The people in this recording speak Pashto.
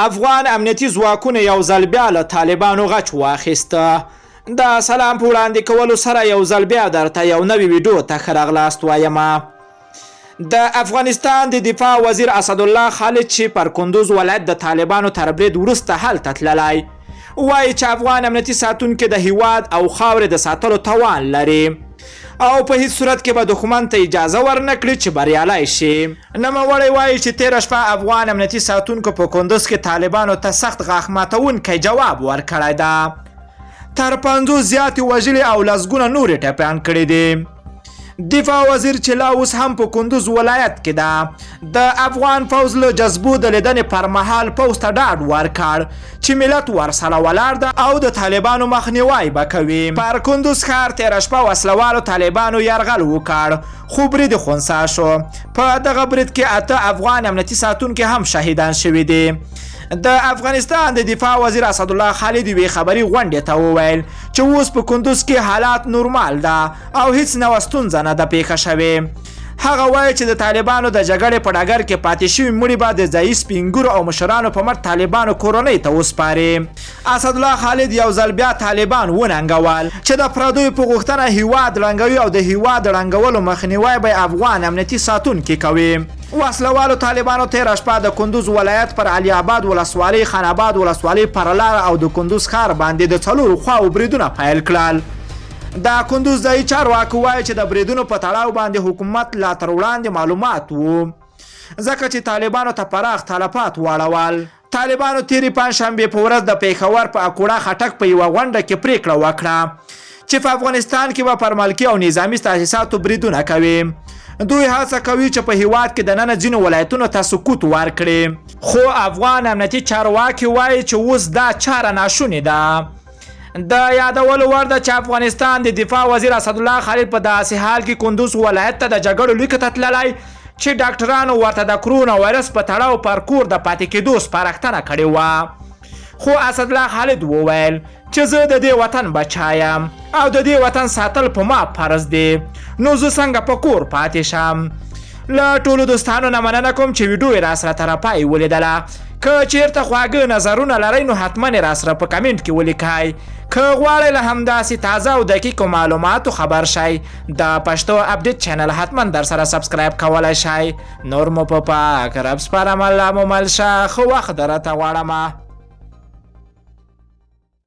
افغان امنیتي ځواکونو یو ځل بیا له طالبانو غچ واخیسته. د سلام په وړاندې کولو سره یو ځل بیا درته یو نوی ویډیو ته ښه راغلاست وایمه. د افغانستان د دفاع وزیر اسدالله خالد چې پر کندوز ولایت د طالبانو تر برید وروسته هلته تللی، وایي چې افغان امنیتي ساتونکي د هیواد او خاورې د ساتلو توان لري او په هیڅ صورت کې به دښمن ته اجازه ورنکړي چې بریالی شي. نوموړی وایي چې تېره شپه افغان امنیتي ساتونکو په کندوز کې طالبانو ته سخت غاښ ماتونکی جواب ورکړی ده. تر 50 زیاتې وژلي او لسګونه نورې ټپیان کړي دي. دفاع وزیر چې لا اوس هم په کندوز ولایت کې ده، د افغان فوز له جذبو د لیدنې پر مهال پوځ ته ډاډ ورکړ چې ملت ورسره ولاړ ده او د طالبانو مخنیوی به کوي. پر کندوز ښار تېره شپه وسلوالو طالبانو یرغل وکړ خو برید خنثی شو. په دغه برید کې 8 افغان امنیتي ساتونکي هم شهیدان شوي دي. د افغانستان د دفاع وزیر اسدالله خالد یوې خبري غونډې ته وویل چې اوس په کندوز کې حالات نورمال ده او هیڅ نوه ستونزه نه ده پیښه شوې. هغه وایي چې د طالبانو د جګړې په ډګر کې پاتې شوي مړي به د ځایي سپین ږیرو او مشرانو په مټ طالبانو کورنۍ ته وسپاري. اسدالله خالد یو ځل بیا طالبان وننګول چې د پردیو په غوښتنه هیواد ړنګوي او د هیواد ړنګولو مخنیوی به افغان امنیتي ساتونکي کوي. وسلوالو طالبانو تېره شپه د کندوز ولایت پر علي آباد ولسوالۍ، خان آباد ولسوالۍ پر لاره او د کندوز ښار باندې د 4 خواو بریدونه پیل کړل. د کندوز ځایي چارواکو وایي چې د بریدونو په تړاو باندې حکومت لا تر وړاندې معلومات وو ځکه چې طالبانو ته پراخ تلفات واړول. طالبانو تېرې پنجشنبې په ورځ د پېښور په اکوړه خټک په یوه غونډه کې پریکړه وکړه چې په افغانستان کې به پر ملکي او نظامي تاسیساتو بریدونه کوي. دوی هڅه کوي چې په هیواد کې دننه ځینو ولایتونو ته سقوط ورکړي، خو افغان امنیتي چارواکي وایي چې اوس دا چاره ناشونې ده. د یادولو وړ ده چې افغانستان د دفاع وزیر اسدالله خالد په داسې حال کې کندوز ولایت ته د جګړو لیکه ته تللی چې ډاکټرانو ورته د کرونا وایرس په تړاو پر کور د پاتې کېدو سپارښتنه کړې وه. خو اسدالله خالد وویل چې زه د دې وطن بچا یم او د دې وطن ساتل په ما فرض دی، نو زه څنګه په کور پاتې شم. له ټولو دوستانو نه مننه کوم چې ویډیو یې راسره تر پای ولیدله. که چیرته خواږه نظرونه لرئ نو حتما یې راسره په کمنټ کې ولیکئ. که غواړئ له همداسې تازه او دقیقو معلوماتو خبر شئ د پښتو اپډیټ چینل حتما در سره سبسکرایب کولی شئ. نور مو په پاک رب سپارم، الله مو مل شه. ښه وخت درته غواړمه.